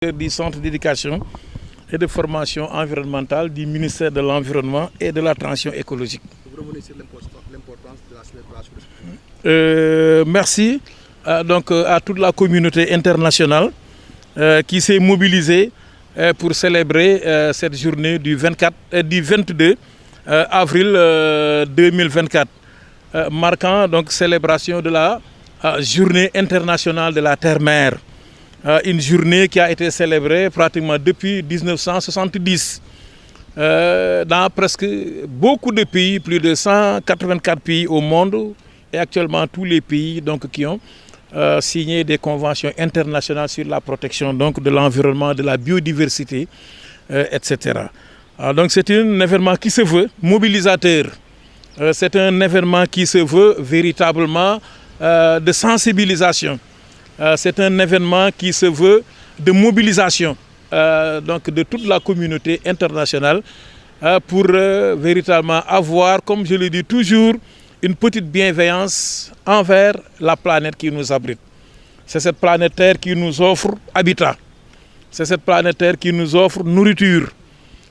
Du centre d'éducation et de formation environnementale du ministère de l'Environnement et de la Transition écologique. Vous revenez sur l'importance de la semaine. Merci à toute la communauté internationale qui s'est mobilisée pour célébrer cette journée du 22 avril 2024, marquant donc célébration de la journée internationale de la terre-mer. Une journée qui a été célébrée pratiquement depuis 1970 dans presque beaucoup de pays, plus de 184 pays au monde et actuellement tous les pays donc, qui ont signé des conventions internationales sur la protection donc, de l'environnement, de la biodiversité, etc. Donc c'est un événement qui se veut mobilisateur, c'est un événement qui se veut véritablement de sensibilisation. C'est un événement qui se veut de mobilisation donc de toute la communauté internationale pour véritablement avoir, comme je le dis toujours, une petite bienveillance envers la planète qui nous abrite. C'est cette planète Terre qui nous offre habitat. C'est cette planète Terre qui nous offre nourriture.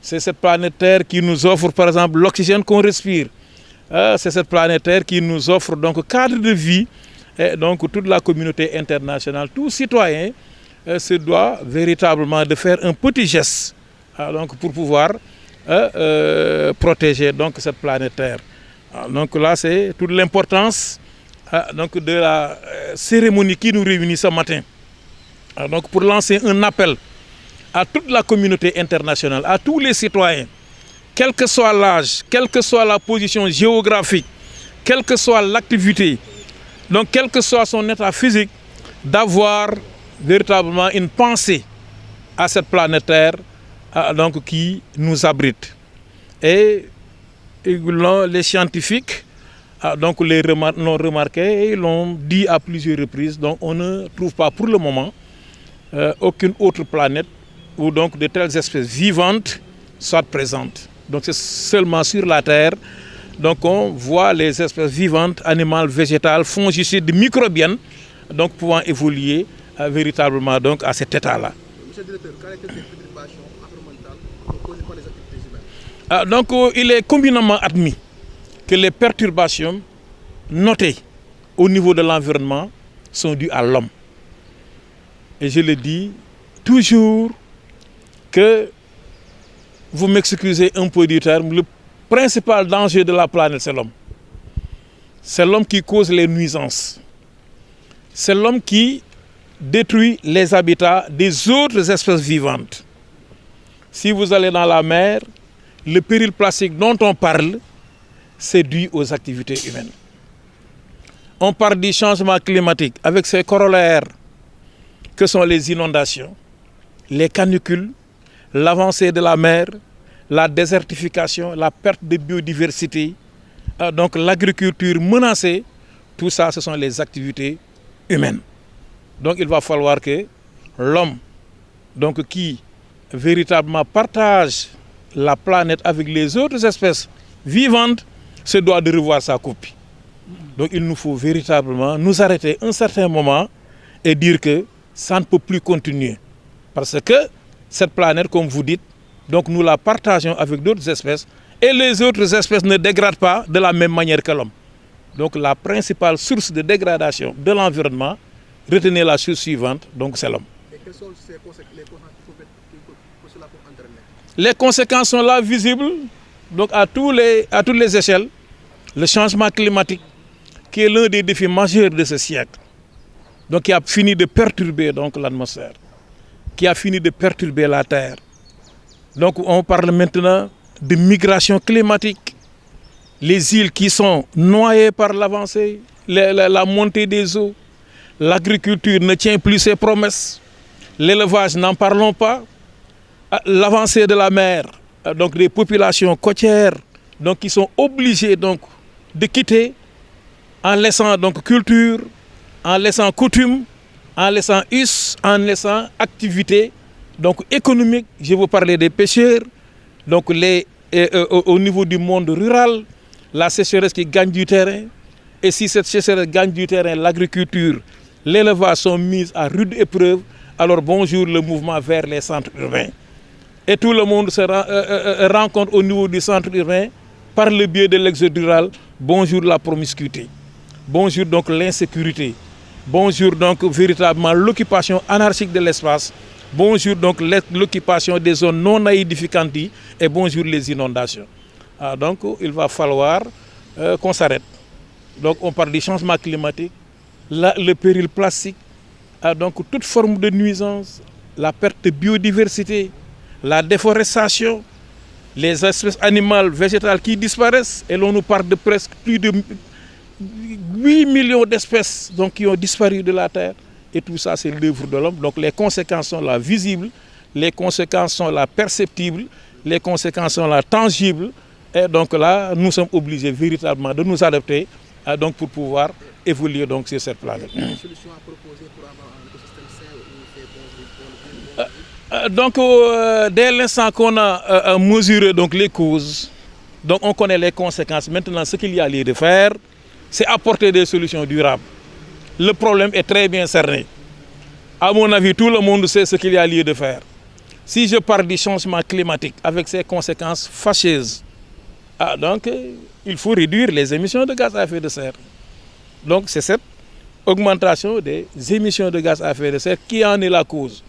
C'est cette planète Terre qui nous offre par exemple l'oxygène qu'on respire. C'est cette planète Terre qui nous offre donc cadre de vie. Et donc toute la communauté internationale, tout citoyen se doit véritablement de faire un petit geste donc pour pouvoir protéger donc cette planète Terre. Donc là c'est toute l'importance donc de la cérémonie qui nous réunit ce matin. Donc pour lancer un appel à toute la communauté internationale, à tous les citoyens, quel que soit l'âge, quelle que soit la position géographique, quelle que soit l'activité. Donc, quel que soit son état physique, d'avoir véritablement une pensée à cette planète Terre donc, qui nous abrite. Et les scientifiques donc, l'ont remarqué et l'ont dit à plusieurs reprises. Donc, on ne trouve pas pour le moment aucune autre planète où donc, de telles espèces vivantes soient présentes. Donc, c'est seulement sur la Terre. Donc on voit les espèces vivantes, animales, végétales, fongicides, microbiennes, donc pouvant évoluer véritablement donc, à cet état-là. Monsieur le directeur, quelles sont les perturbations environnementales causées par les activités humaines? Donc il est communément admis que les perturbations notées au niveau de l'environnement sont dues à l'homme. Et je le dis toujours que, vous m'excusez un peu du terme, le principal danger de la planète, c'est l'homme. C'est l'homme qui cause les nuisances. C'est l'homme qui détruit les habitats des autres espèces vivantes. Si vous allez dans la mer, le péril plastique dont on parle, c'est dû aux activités humaines. On parle du changement climatique avec ses corollaires que sont les inondations, les canicules, l'avancée de la mer, la désertification, la perte de biodiversité, donc l'agriculture menacée, tout ça, ce sont les activités humaines. Donc il va falloir que l'homme, donc qui véritablement partage la planète avec les autres espèces vivantes, se doit de revoir sa copie. Donc il nous faut véritablement nous arrêter un certain moment et dire que ça ne peut plus continuer. Parce que cette planète, comme vous dites, donc nous la partageons avec d'autres espèces et les autres espèces ne dégradent pas de la même manière que l'homme. Donc la principale source de dégradation de l'environnement, retenez la chose suivante, donc c'est l'homme. Et quelles sont les conséquences que cela peut entraîner? Les conséquences sont là visibles donc à toutes les échelles. Le changement climatique qui est l'un des défis majeurs de ce siècle, donc qui a fini de perturber donc l'atmosphère, qui a fini de perturber la Terre. Donc on parle maintenant de migration climatique, les îles qui sont noyées par l'avancée, la montée des eaux, l'agriculture ne tient plus ses promesses, l'élevage n'en parlons pas, l'avancée de la mer, donc des populations côtières donc, qui sont obligées donc, de quitter en laissant donc, culture, en laissant coutume, en laissant us, en laissant activité. Donc économique, je veux parler des pêcheurs, donc au niveau du monde rural, la sécheresse qui gagne du terrain. Et si cette sécheresse gagne du terrain, l'agriculture, l'élevage sont mises à rude épreuve. alors bonjour le mouvement vers les centres urbains. Et tout le monde se rencontre au niveau du centre urbain par le biais de l'exode rural. Bonjour la promiscuité. Bonjour donc l'insécurité. Bonjour donc véritablement l'occupation anarchique de l'espace. Bonjour donc l'occupation des zones non aedificantes et bonjour les inondations. Donc il va falloir qu'on s'arrête. Donc on parle du changement climatique, le péril plastique, donc toute forme de nuisance, la perte de biodiversité, la déforestation, les espèces animales, végétales qui disparaissent. Et l'on nous parle de presque plus de 8 millions d'espèces donc, qui ont disparu de la Terre. Et tout ça, c'est l'œuvre de l'homme. Donc les conséquences sont là visibles, les conséquences sont là perceptibles, les conséquences sont là tangibles. Et donc là, nous sommes obligés véritablement de nous adapter donc, pour pouvoir évoluer donc, sur cette planète. Une solution à proposer pour avoir un écosystème sain où il fait bon. Donc, dès l'instant qu'on a mesuré donc, les causes, donc on connaît les conséquences. Maintenant, ce qu'il y a lieu de faire, c'est apporter des solutions durables. Le problème est très bien cerné. À mon avis, tout le monde sait ce qu'il y a lieu de faire. Si je parle du changement climatique avec ses conséquences fâcheuses, donc il faut réduire les émissions de gaz à effet de serre. Donc c'est cette augmentation des émissions de gaz à effet de serre qui en est la cause.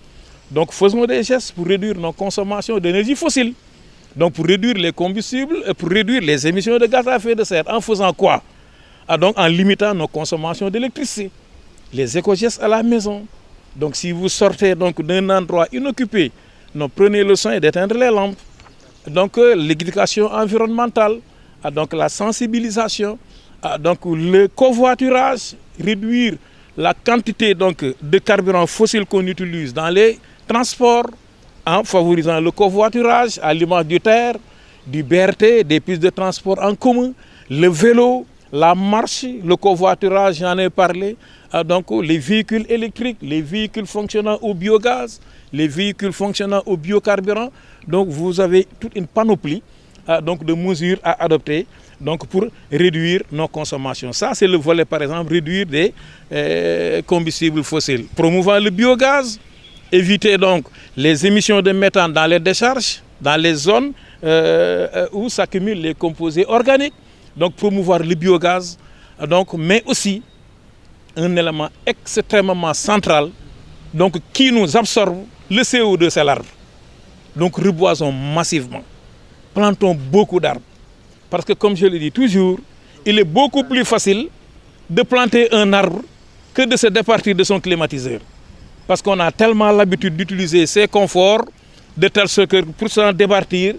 Donc faisons des gestes pour réduire nos consommations d'énergie fossile. Donc pour réduire les combustibles et pour réduire les émissions de gaz à effet de serre. En faisant quoi? Donc en limitant nos consommations d'électricité. Les éco-gestes à la maison. Donc si vous sortez donc d'un endroit inoccupé, donc prenez le soin d'éteindre les lampes. Donc l'éducation environnementale, donc la sensibilisation, donc le covoiturage, réduire la quantité donc, de carburant fossile qu'on utilise dans les transports, en favorisant le covoiturage à l'image du TER, du BRT, des pistes de transport en commun, le vélo, la marche, le covoiturage, j'en ai parlé, donc les véhicules électriques, les véhicules fonctionnant au biogaz, les véhicules fonctionnant au biocarburant. Donc vous avez toute une panoplie donc, de mesures à adopter donc, pour réduire nos consommations. Ça, c'est le volet, par exemple, réduire des combustibles fossiles. Promouvant le biogaz, éviter donc les émissions de méthane dans les décharges, dans les zones où s'accumulent les composés organiques. Donc promouvoir le biogaz, donc, mais aussi un élément extrêmement central donc, qui nous absorbe le CO2, c'est l'arbre. Donc reboisons massivement, plantons beaucoup d'arbres. Parce que comme je le dis toujours, il est beaucoup plus facile de planter un arbre que de se départir de son climatiseur. Parce qu'on a tellement l'habitude d'utiliser ces conforts, de telle sorte que pour s'en départir,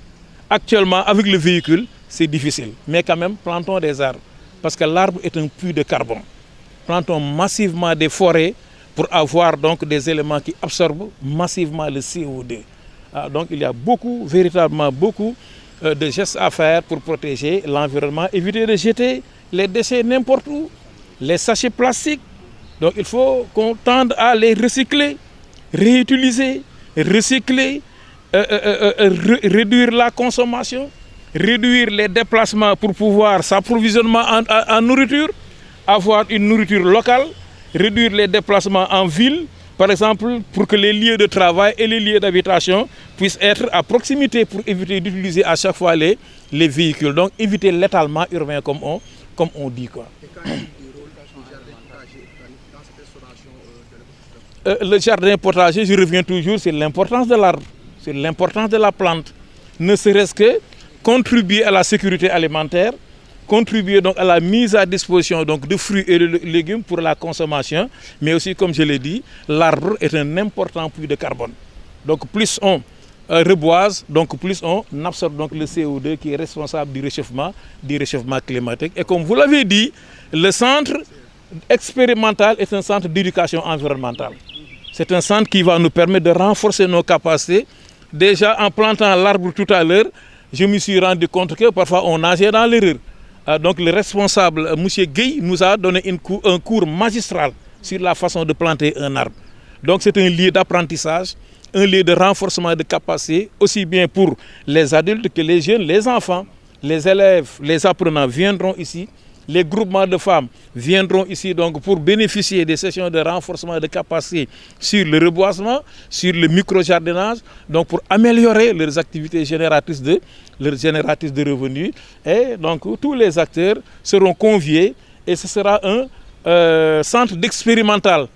actuellement avec le véhicule, c'est difficile. Mais quand même, plantons des arbres. Parce que l'arbre est un puits de carbone. Plantons massivement des forêts pour avoir donc des éléments qui absorbent massivement le CO2. Donc il y a véritablement beaucoup de gestes à faire pour protéger l'environnement, éviter de jeter les déchets n'importe où, les sachets plastiques. Donc il faut qu'on tende à les recycler, réutiliser, recycler, réduire la consommation, réduire les déplacements pour pouvoir s'approvisionnement en nourriture, avoir une nourriture locale, réduire les déplacements en ville, par exemple, pour que les lieux de travail et les lieux d'habitation puissent être à proximité pour éviter d'utiliser à chaque fois les véhicules. Donc éviter l'étalement urbain comme on dit. Quoi. Et quand il y a du rôle du jardin potager dans cette restauration de l'écosystème? Le jardin potager, je reviens toujours sur l'importance de l'arbre, sur l'importance de la plante. Ne serait-ce que contribuer à la sécurité alimentaire, contribuer donc à la mise à disposition donc, de fruits et de légumes pour la consommation, mais aussi, comme je l'ai dit, l'arbre est un important puits de carbone. Donc plus on reboise, donc plus on absorbe donc, le CO2 qui est responsable du réchauffement climatique. Et comme vous l'avez dit, le centre expérimental est un centre d'éducation environnementale. C'est un centre qui va nous permettre de renforcer nos capacités. Déjà, en plantant l'arbre tout à l'heure, je me suis rendu compte que parfois on nageait dans l'erreur. Donc le responsable, M. Gueye, nous a donné un cours magistral sur la façon de planter un arbre. Donc c'est un lieu d'apprentissage, un lieu de renforcement de capacités, aussi bien pour les adultes que les jeunes, les enfants, les élèves, les apprenants viendront ici Les groupements de femmes viendront ici donc pour bénéficier des sessions de renforcement de capacité sur le reboisement, sur le micro-jardinage, donc pour améliorer leurs activités génératrices de revenus. Et donc tous les acteurs seront conviés et ce sera un centre d'expérimental.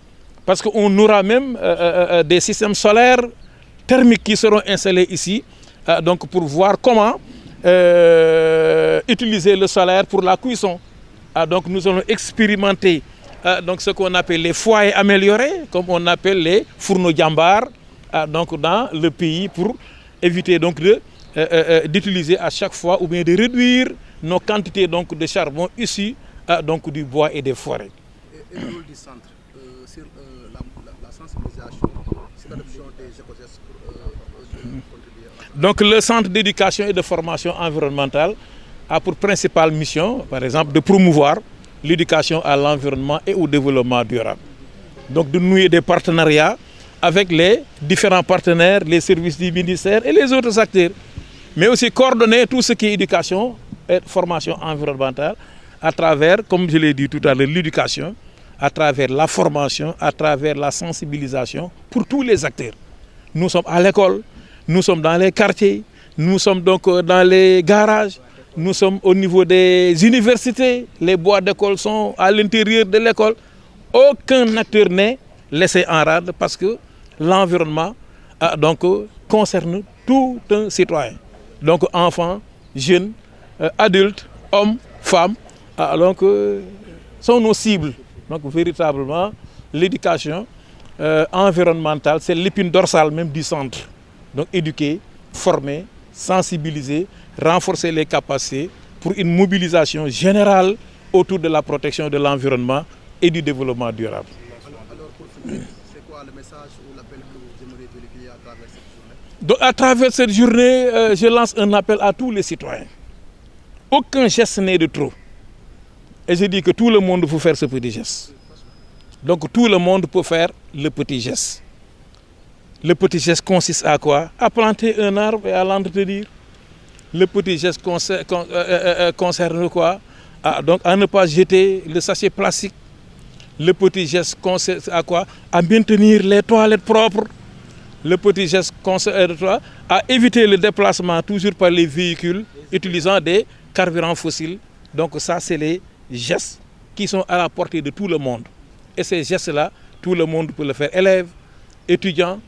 Parce qu'on aura même des systèmes solaires thermiques qui seront installés ici, donc pour voir comment utiliser le solaire pour la cuisson. Donc nous allons expérimenter donc ce qu'on appelle les foyers améliorés, comme on appelle les fourneaux Jambar, donc dans le pays pour éviter donc d'utiliser à chaque fois ou bien de réduire nos quantités donc de charbon issues donc du bois et des forêts. Et le rôle du centre sur la sensibilisation, sur l'adoption des éco-gestes pour contribuer à... Donc le centre d'éducation et de formation environnementale a pour principale mission, par exemple, de promouvoir l'éducation à l'environnement et au développement durable. Donc de nouer des partenariats avec les différents partenaires, les services du ministère et les autres acteurs. Mais aussi coordonner tout ce qui est éducation et formation environnementale à travers, comme je l'ai dit tout à l'heure, l'éducation, à travers la formation, à travers la sensibilisation pour tous les acteurs. Nous sommes à l'école, nous sommes dans les quartiers, nous sommes donc dans les garages, nous sommes au niveau des universités, les bois d'école sont à l'intérieur de l'école. Aucun acteur n'est laissé en rade parce que l'environnement donc concerne tout un citoyen. Donc enfants, jeunes, adultes, hommes, femmes, donc sont nos cibles. Donc véritablement, l'éducation environnementale, c'est l'épine dorsale même du centre. Donc éduquer, former, sensibiliser, renforcer les capacités pour une mobilisation générale autour de la protection de l'environnement et du développement durable. Alors pour finir, c'est quoi le message ou l'appel que vous aimeriez véhiculer à travers cette journée? Donc, à travers cette journée, je lance un appel à tous les citoyens. Aucun geste n'est de trop. Et je dis que tout le monde peut faire ce petit geste. Donc tout le monde peut faire le petit geste. Le petit geste consiste à quoi? À planter un arbre et à l'entretenir. Le petit geste concerne quoi? Donc à ne pas jeter le sachet plastique. Le petit geste consiste à quoi? À maintenir les toilettes propres. Le petit geste consiste à éviter le déplacement toujours par les véhicules utilisant des carburants fossiles. Donc ça, c'est les gestes qui sont à la portée de tout le monde. Et ces gestes-là, tout le monde peut le faire. Élèves, étudiants,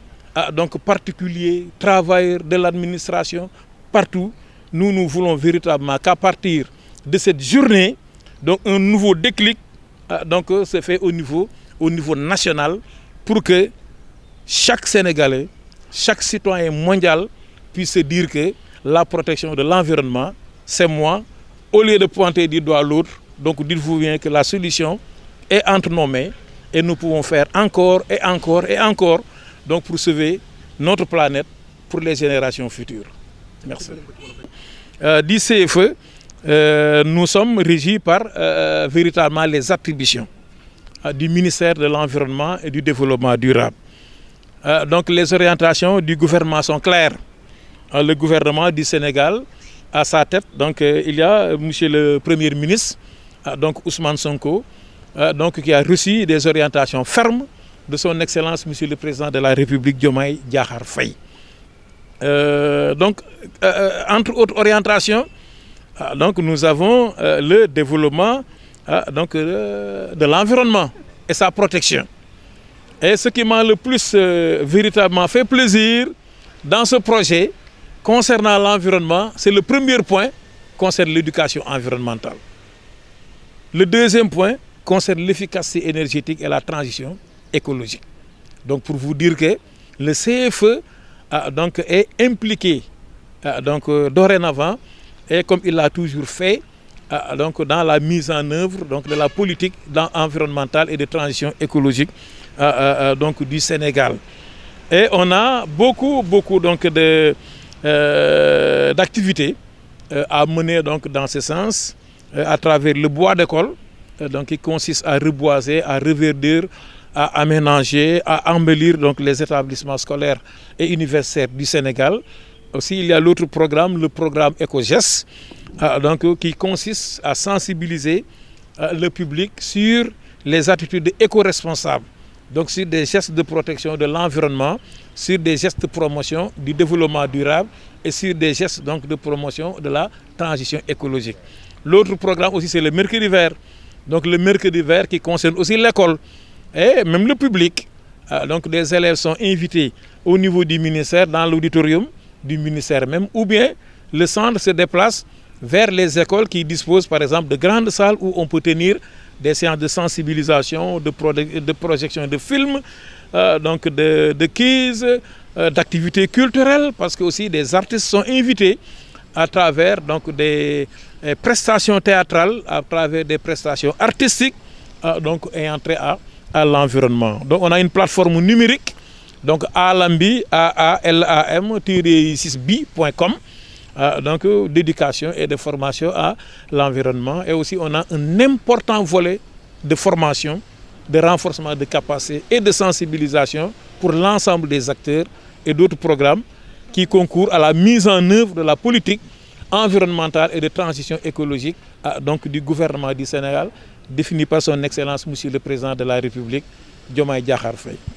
donc particuliers, travailleurs de l'administration, partout. Nous voulons véritablement qu'à partir de cette journée, donc un nouveau déclic donc, se fait au niveau national pour que chaque Sénégalais, chaque citoyen mondial puisse se dire que la protection de l'environnement, c'est moi. Au lieu de pointer du doigt l'autre, donc dites-vous bien que la solution est entre nos mains et nous pouvons faire encore et encore et encore donc pour sauver notre planète pour les générations futures. Merci. Du CFE, nous sommes régis par véritablement les attributions du ministère de l'Environnement et du Développement durable. Donc les orientations du gouvernement sont claires. Le gouvernement du Sénégal, à sa tête, donc il y a monsieur le Premier ministre, donc Ousmane Sonko, donc qui a reçu des orientations fermes de son Excellence monsieur le Président de la République Diomaye Diakhar Faye. Donc entre autres orientations, donc nous avons le développement donc de l'environnement et sa protection. Et ce qui m'a le plus véritablement fait plaisir dans ce projet concernant l'environnement, c'est le premier point concerne l'éducation environnementale. Le deuxième point concerne l'efficacité énergétique et la transition écologique. Donc pour vous dire que le CFE donc est impliqué donc dorénavant et comme il l'a toujours fait donc dans la mise en œuvre donc de la politique environnementale et de transition écologique donc du Sénégal. Et on a beaucoup donc d'activités à mener donc dans ce sens à travers le bois d'école donc qui consiste à reboiser, à reverdir, à aménager, à embellir donc les établissements scolaires et universitaires du Sénégal. Aussi il y a l'autre programme, le programme Éco-Gestes, donc qui consiste à sensibiliser le public sur les attitudes éco-responsables, donc sur des gestes de protection de l'environnement, sur des gestes de promotion du développement durable et sur des gestes donc de promotion de la transition écologique. L'autre programme aussi, c'est le mercredi vert. Donc le mercredi vert qui concerne aussi l'école et même le public. Donc des élèves sont invités au niveau du ministère, dans l'auditorium du ministère même, ou bien le centre se déplace vers les écoles qui disposent par exemple de grandes salles où on peut tenir des séances de sensibilisation, de projection de films, donc de quiz, d'activités culturelles, parce que aussi des artistes sont invités à travers donc des prestations théâtrales, à travers des prestations artistiques, donc ayant trait à l'environnement. Donc on a une plateforme numérique, donc alambi, aalam-6b.com, donc d'éducation et de formation à l'environnement. Et aussi on a un important volet de formation, de renforcement de capacités et de sensibilisation pour l'ensemble des acteurs et d'autres programmes qui concourent à la mise en œuvre de la politique environnementale et de transition écologique donc du gouvernement du Sénégal, défini par son Excellence Monsieur le Président de la République, Diomaye Diakhar Faye.